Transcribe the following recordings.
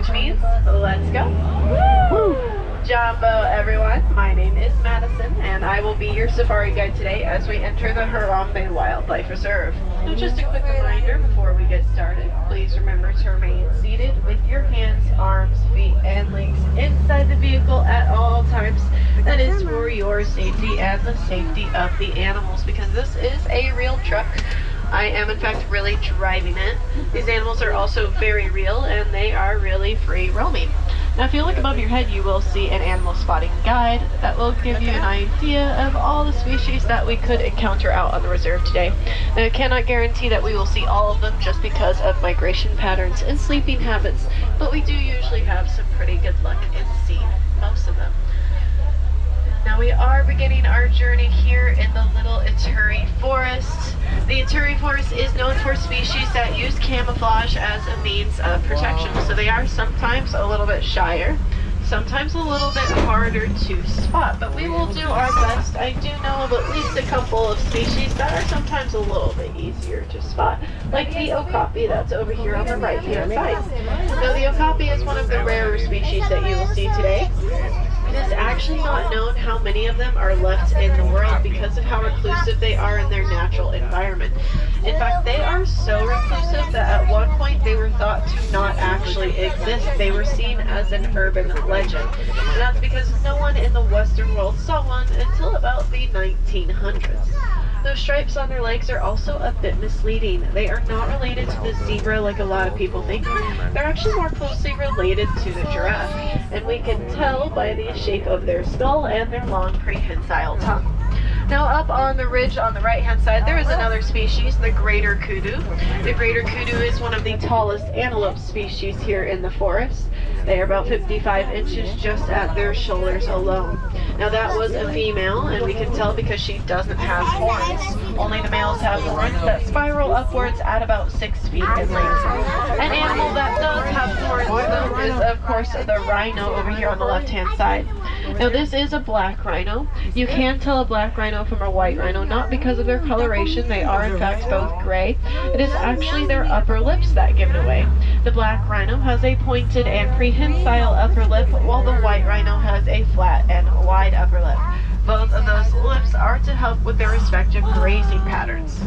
which means let's go. Woo! Jumbo, everyone. My name is Madison, and I will be your safari guide today as we enter the Harambe Wildlife Reserve. So just a quick reminder before we get started, please remember to remain seated with your hands, arms, feet, and legs inside the vehicle at all times. That is for your safety and the safety of the animals, because this is a real truck. I am in fact really driving it. These animals are also very real, and they are really free roaming. Now if you look above your head, you will see an animal spotting guide that will give you an idea of all the species that we could encounter out on the reserve today. Now I cannot guarantee that we will see all of them just because of migration patterns and sleeping habits, but we do usually have some pretty good luck in seeing most of them. Now we are beginning our journey here in the Little Ituri Forest. The Ituri Forest is known for species that use camouflage as a means of protection. So they are sometimes a little bit shyer, sometimes a little bit harder to spot, but we will do our best. I do know of at least a couple of species that are sometimes a little bit easier to spot, like the okapi that's over here on the right hand side. Now the okapi is one of the rarer species that you will see today. It is actually not known how many of them are left in the world because of how reclusive they are in their natural environment. In fact, they are so reclusive that at one point they were thought to not actually exist. They were seen as an urban legend. And that's because no one in the Western world saw one until about the 1900s. Those stripes on their legs are also a bit misleading. They are not related to the zebra like a lot of people think. They're actually more closely related to the giraffe, and we can tell by the shape of their skull and their long prehensile tongue. Now up on the ridge on the right hand side there is another species, the greater kudu. The greater kudu is one of the tallest antelope species here in the forest. They are about 55 inches just at their shoulders alone. Now that was a female, and we can tell because she doesn't have horns. Only the males have horns that spiral upwards at about 6 feet in length. An animal that does have horns though is of course the rhino over here on the left hand side. Now this is a black rhino. You can tell a black rhino from a white rhino, not because of their coloration. They are in fact both gray. It is actually their upper lips that give it away. The black rhino has a pointed and prehensile upper lip, while the white rhino has a flat and wide upper lip. Both of those lips are to help with their respective grazing patterns.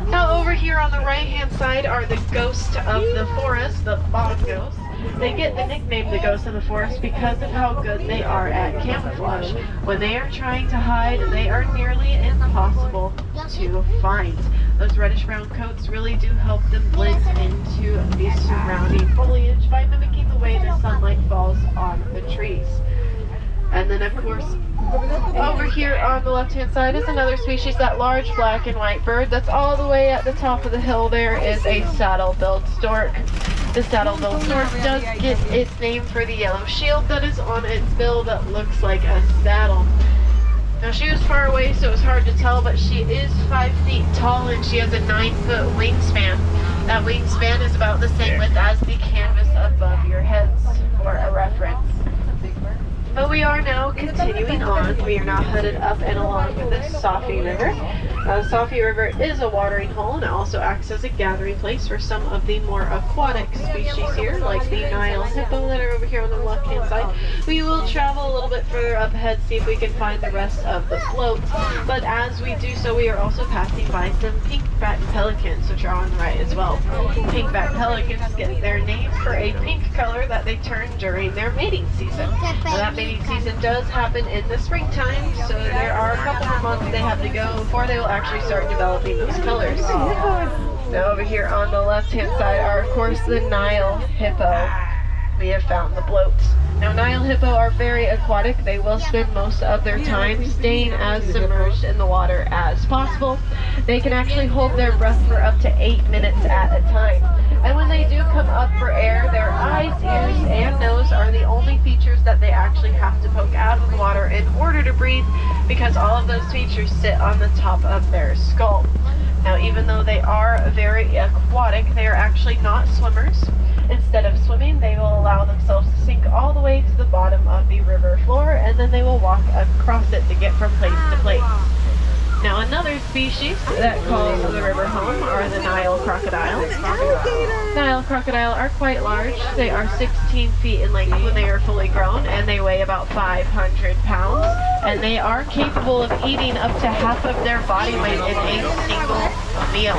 Now over here on the right hand side are the ghosts of the forest, the bongos. They get the nickname the ghosts of the forest because of how good they are at camouflage. When they are trying to hide, they are nearly impossible to find. Those reddish brown coats really do help them blend into the surrounding foliage by mimicking the way the sunlight falls on the trees. And then of course, over here on the left hand side is another species, that large black and white bird that's all the way at the top of the hill. There is a saddle-billed stork. The saddle-billed stork does get its name for the yellow shield that is on its bill that looks like a saddle. Now she was far away so it's hard to tell, but she is 5 feet tall and she has a 9-foot wingspan. That wingspan is about the same width as the canvas above your heads for a reference. But we are now continuing on. We are now headed up and along the Safi River. Safi River is a watering hole, and it also acts as a gathering place for some of the more aquatic species here, like the Nile hippo that are over here on the left hand side. We will travel a little bit further up ahead, see if we can find the rest of the float. But as we do so, we are also passing by some pink-backed pelicans, which are on the right as well. Pink-backed pelicans get their name for a pink color that they turn during their mating season. Now, that mating season does happen in the springtime, so there are a couple of months they have to go before they will actually start developing those colors. Now over here on the left hand side are of course the Nile hippo. We have found the bloats. Now Nile hippo are very aquatic. They will spend most of their time staying as submerged in the water as possible. They can actually hold their breath for up to 8 minutes at a time. And when they do come up for air, their eyes, ears, and nose are the only features that they actually have to poke out of the water in order to breathe, because all of those features sit on the top of their skull. Now even though they are very aquatic, they are actually not swimmers. Instead of swimming, they will allow themselves to sink all the way to the bottom of the river floor, and then they will walk across it to get from place to place. Now Now another species that calls the river home are the Nile crocodiles. Nile crocodile are quite large. They are 16 feet in length when they are fully grown, and they weigh about 500 pounds. And they are capable of eating up to half of their body weight in a single meal.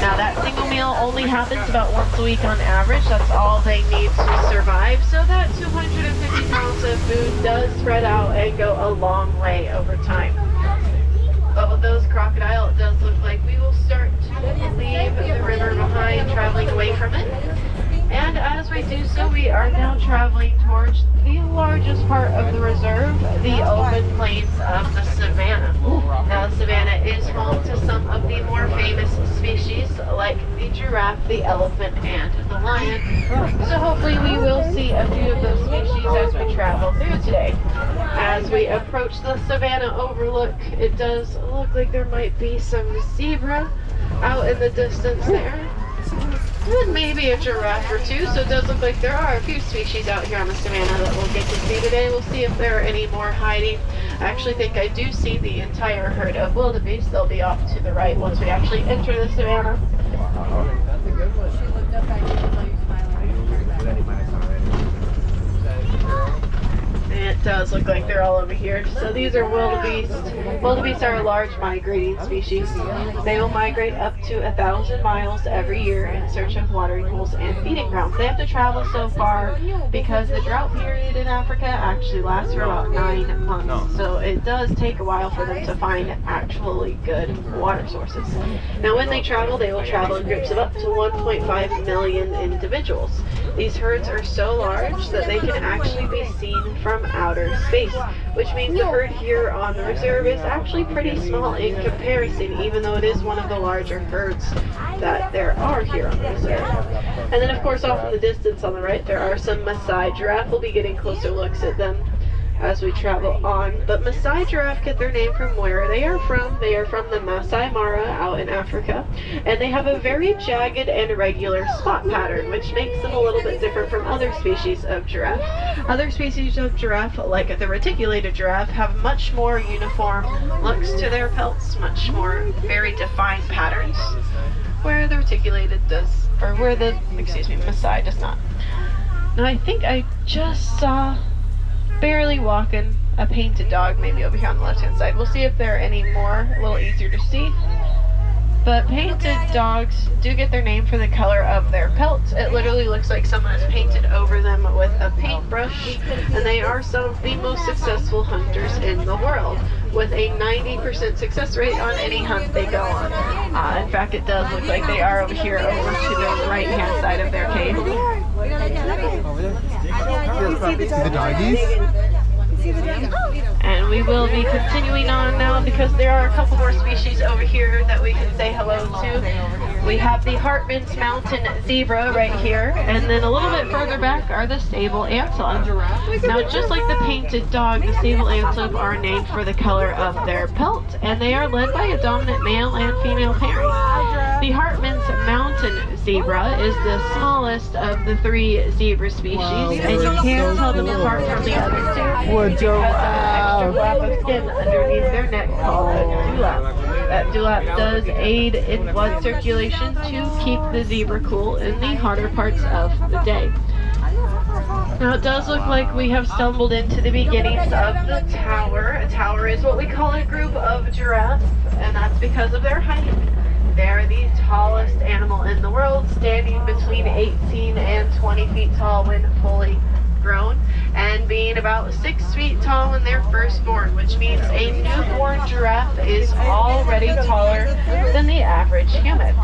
Now that single meal only happens about once a week on average. That's all they need to survive. So that 250 pounds of food does spread out and go a long way over time. But with those crocodile, it does look like we will start to leave the river behind, traveling away from it. And as we do so, we are now traveling towards the largest part of the reserve, the open plains of the savannah. Now, the savannah is home to some of the more famous species, like the giraffe, the elephant, and the lion. So hopefully we will see a few of those species as we travel through today. As we approach the savannah overlook, it does look like there might be some zebra out in the distance there. And maybe a giraffe or two, so it does look like there are a few species out here on the savannah that we'll get to see today. We'll see if there are any more hiding. I actually think I do see the entire herd of wildebeest. They'll be off to the right once we actually enter the savannah. That's a good one. She looked up at you and saw you smiling. And it does look like they're all over here. So these are wildebeest. Wildebeest are a large migrating species. They will migrate up to 1,000 miles every year in search of watering holes and feeding grounds. They have to travel so far because the drought period in Africa actually lasts for about 9 months. So it does take a while for them to find actually good water sources. Now when they travel, they will travel in groups of up to 1.5 million individuals. These herds are so large that they can actually be seen from outer space, which means the herd here on the reserve is actually pretty small in comparison, even though it is one of the larger herds that there are here on the reserve. And then of course off in the distance on the right there are some Maasai giraffe. We'll be getting closer looks at them as we travel on. But Maasai giraffe get their name from where they are from. They are from the Masai Mara out in Africa, and they have a very jagged and irregular spot pattern, which makes them a little bit different from other species of giraffe. Other species of giraffe, like the reticulated giraffe, have much more uniform looks to their pelts, much more very defined patterns, where the reticulated does, or where the, Maasai does not. Now I think I just saw barely walking a painted dog maybe over here on the left hand side. We'll see if there are any more, a little easier to see. But painted dogs do get their name for the color of their pelts. It literally looks like someone has painted over them with a paintbrush, and they are some of the most successful hunters in the world, with a 90% success rate on any hunt they go on. In fact, it does look like they are over here over to the right hand side of their cave. The doggies? And we will be continuing on now because there are a couple more species over here that we can say hello to. We have the Hartman's Mountain Zebra right here, and then a little bit further back are the sable antelope. Now just like the painted dog, the sable antelope are named for the color of their pelt, and they are led by a dominant male and female pairing. The Hartman's Mountain Zebra is the smallest of the 3 zebra species, and you can't tell them apart from the other 2 because of an extra flap of skin underneath their neck called a dewlap. That dewlap does aid in blood circulation to keep the zebra cool in the hotter parts of the day. Now it does look like we have stumbled into the beginnings of the tower. A tower is what we call a group of giraffes, and that's because of their height. They're the tallest animal in the world, standing between 18 and 20 feet tall when fully grown, and being about 6 feet tall when they're first born, which means a newborn giraffe is already taller than the average human.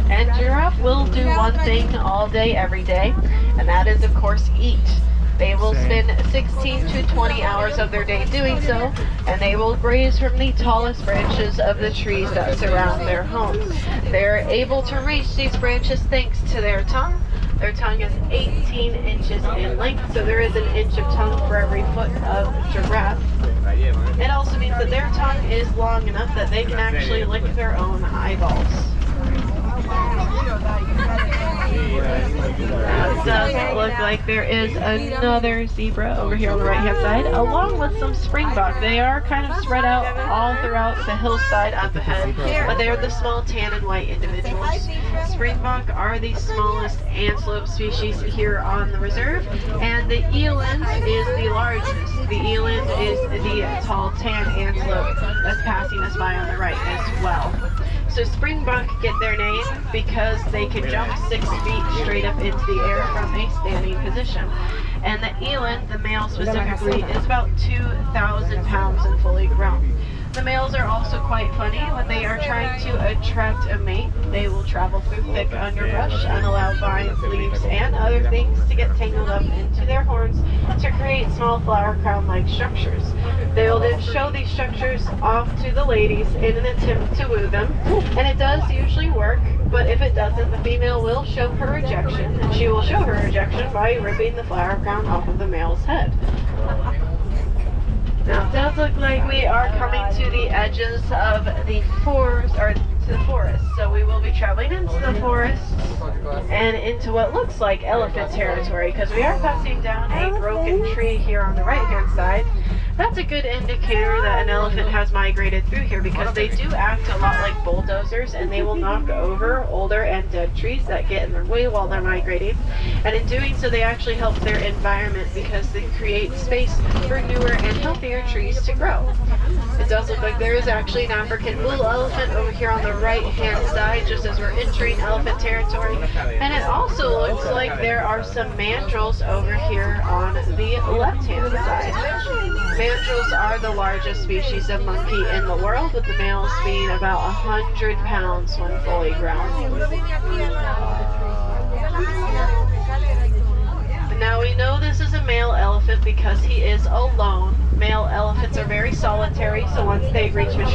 And giraffe will do one thing all day, every day, and that is, of course, eat. They will spend 16 to 20 hours of their day doing so, and they will graze from the tallest branches of the trees that surround their homes. They're able to reach these branches thanks to their tongue. Their tongue is 18 inches in length, so there is an inch of tongue for every foot of giraffe. It also means that their tongue is long enough that they can actually lick their own eyeballs. does look like there is another zebra over here on the right hand side, along with some springbok. They are kind of spread out all throughout the hillside up ahead, but they are the small tan and white individuals. Springbok are the smallest antelope species here on the reserve, and the eland is the largest. The eland is the tall tan antelope that's passing us by on the right as well. So springbok get their name because they can jump 6 feet straight up into the air from a standing position. And the eland, the male specifically, is about 2,000 pounds and fully grown. The males are also quite funny. When they are trying to attract a mate, they will travel through thick underbrush and allow vines, leaves, and other things to get tangled up into their horns to create small flower crown-like structures. They will then show these structures off to the ladies in an attempt to woo them, and it does usually work, but if it doesn't, the female will show her rejection, and she will show her rejection by ripping the flower crown off of the male's head. Now it does look like we are coming to the edges of the forest, or to the forest. So we will be traveling into the forest and into what looks like elephant territory, because we are passing down a broken tree here on the right hand side. That's a good indicator that an elephant has migrated through here, because they do act a lot like bulldozers, and they will knock over older and dead trees that get in their way while they're migrating. And in doing so, they actually help their environment because they create space for newer and healthier trees to grow. It does look like there is actually an African bull elephant over here on the right hand side, just as we're entering elephant territory. And it also looks like there are some mandrills over here on the left hand side. Mandrills are the largest species of monkey in the world, with the males being about 100 pounds when fully grown. Now we know this is a male elephant because he is alone. Male elephants are very solitary, so once they reach maturity,